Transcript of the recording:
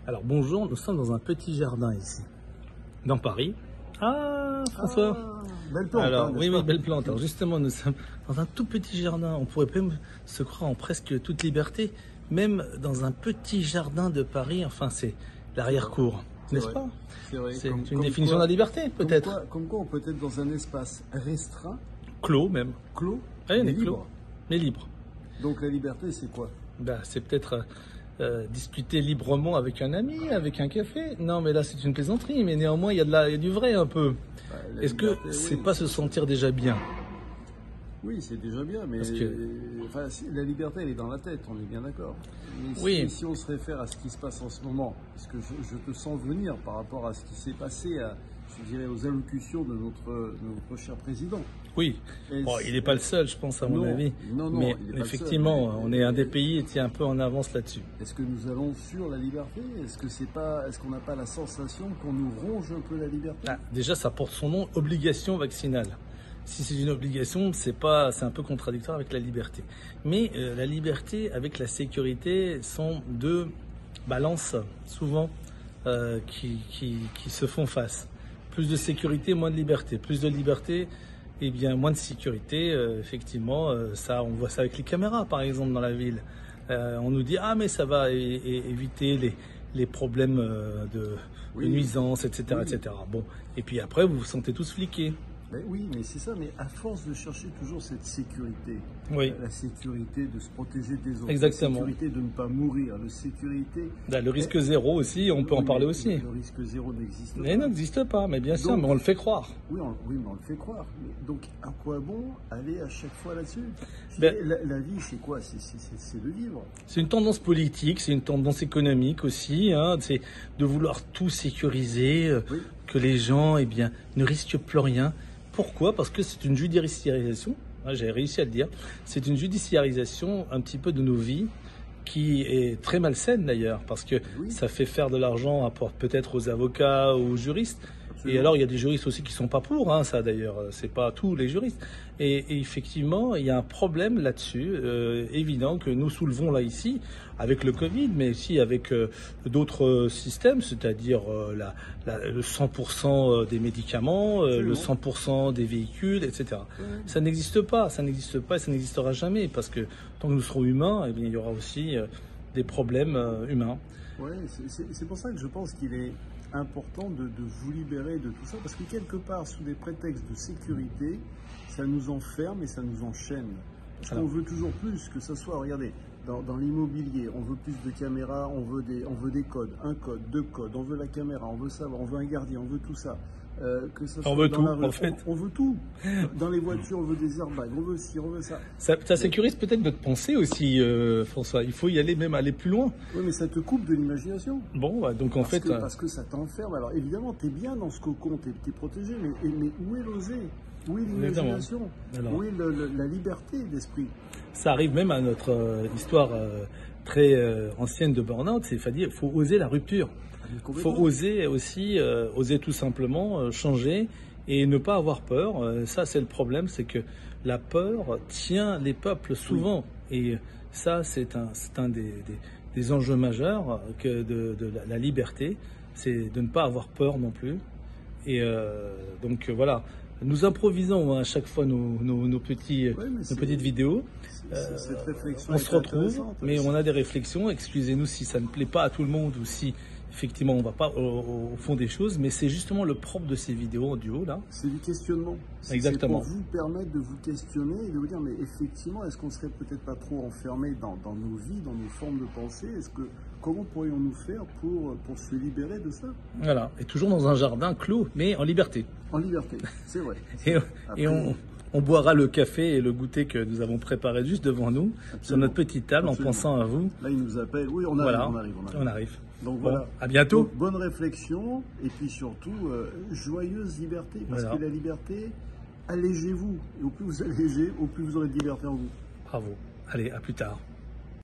Alors bonjour, nous sommes dans un petit jardin ici, dans Paris. Ah, François. Belle plante. Alors oui, belle plante. Alors justement, nous sommes dans un tout petit jardin. On pourrait même se croire en presque toute liberté, même dans un petit jardin de Paris. Enfin, c'est l'arrière-cour, n'est-ce pas? C'est vrai. C'est une définition de la liberté, peut-être. Comme quoi, on peut être dans un espace restreint, Clos même. clos, Oui, on mais est libre. clos, mais libre. Donc la liberté, c'est quoi? C'est peut-être discuter librement avec un ami, avec un café. Non, mais là, c'est une plaisanterie. Mais néanmoins, il y a du vrai un peu. La Est-ce que liberté, c'est oui. pas se sentir déjà bien? Oui, c'est déjà bien, mais Parce que- enfin, la liberté, elle est dans la tête, on est bien d'accord. Mais Oui. si on se réfère à ce qui se passe en ce moment, parce que je te sens venir par rapport à ce qui s'est passé, je dirais, aux allocutions de notre cher président. Oui. Et Bon, il n'est pas le seul, je pense, à mon Non, avis. non, Mais il est pas le effectivement, seul, mais- on est un des pays qui est un peu en avance là-dessus. Est-ce que nous allons sur la liberté? Est-ce qu'on n'a pas la sensation qu'on nous ronge un peu la liberté? Ah, déjà, ça porte son nom, obligation vaccinale. Si c'est une obligation, c'est un peu contradictoire avec la liberté. Mais la liberté avec la sécurité sont deux balances souvent qui se font face. Plus de sécurité, moins de liberté. Plus de liberté, eh bien moins de sécurité. Effectivement, ça, on voit ça avec les caméras, par exemple, dans la ville. On nous dit ah mais ça va éviter les problèmes de nuisances, etc., Oui. etc. Bon, et puis après, vous vous sentez tous fliqués. Ben oui, mais c'est ça, mais à force de chercher toujours cette sécurité, Oui. la sécurité de se protéger des autres, Exactement. la sécurité de ne pas mourir, la sécurité... Là, le risque zéro aussi, on peut en Oui, parler mais aussi. Le risque zéro n'existe pas. Mais il n'existe pas, mais bien sûr, Donc- mais on le fait croire. Oui, mais on le fait croire. Donc, à quoi bon aller à chaque fois là-dessus? Ben- La vie, c'est quoi? C'est de vivre. C'est une tendance politique, c'est une tendance économique aussi, hein, c'est de vouloir tout sécuriser, Oui. que les gens eh bien, ne risquent plus rien. Pourquoi? Parce que c'est une judiciarisation, hein, j'ai réussi à le dire, c'est une judiciarisation un petit peu de nos vies qui est très malsaine d'ailleurs, parce que Oui. ça fait faire de l'argent peut-être aux avocats ou aux juristes. Et alors, il y a des juristes aussi qui sont pas pour, hein, ça d'ailleurs, c'est pas tous les juristes. Et effectivement, il y a un problème là-dessus, évident que nous soulevons là ici, avec le Covid, mais aussi avec d'autres systèmes, c'est-à-dire le 100% des médicaments, le 100% des véhicules, etc. Ouais. Ça n'existe pas, ça n'existe pas et ça n'existera jamais, parce que tant que nous serons humains, eh bien, il y aura aussi des problèmes humains. Ouais, c'est pour ça que je pense qu'il est important de vous libérer de tout ça, parce que quelque part, sous des prétextes de sécurité, ça nous enferme et ça nous enchaîne. Parce Alors. qu'on veut toujours plus, que ce soit, regardez, dans l'immobilier, on veut plus de caméras, on veut des codes, un code, deux codes, on veut la caméra, on veut savoir, on veut un gardien, on veut tout ça. Que ça soit On veut dans tout, la rue, en fait. on veut tout. Dans les voitures, on veut des airbags, on veut ci, on veut ça. Ça sécurise peut-être notre pensée aussi, François. Il faut y aller, même aller plus loin. Oui, mais ça te coupe de l'imagination. Bon, bah, donc en fait, Parce que ça t'enferme. Alors évidemment, tu es bien dans ce cocon, tu es protégé, mais où est l'oser? Où est l'imagination? Alors. Où est la liberté d'esprit? ça arrive même à notre histoire très ancienne de burn-out. C'est-à-dire, il faut oser la rupture. Il faut oser aussi, oser tout simplement changer et ne pas avoir peur. Ça, c'est le problème, c'est que la peur tient les peuples souvent. Et ça, c'est un des enjeux majeurs de la liberté, c'est de ne pas avoir peur non plus. Et donc voilà, nous improvisons à chaque fois nos petites vidéos. Cette réflexion On se retrouve, intéressante. mais on a des réflexions. Excusez-nous si ça ne plaît pas à tout le monde ou si effectivement on ne va pas au fond des choses, mais c'est justement le propre de ces vidéos en duo là. C'est du questionnement. Exactement. C'est pour vous permettre de vous questionner et de vous dire, mais effectivement, est-ce qu'on serait peut-être pas trop enfermé dans nos vies, dans nos formes de pensée? Comment pourrions-nous faire pour se libérer de ça? Voilà, et toujours dans un jardin clos, mais en liberté. En liberté, c'est vrai. Et on boira le café et le goûter que nous avons préparé juste devant nous, sur notre petite table, en pensant à vous. Là, il nous appelle. Oui, on arrive. Donc Donc voilà. à bientôt. Donc, bonne réflexion et puis surtout joyeuse liberté, parce que la liberté, allégez-vous. Et au plus vous allégez, au plus vous aurez de liberté en vous. Bravo. Allez, à plus tard.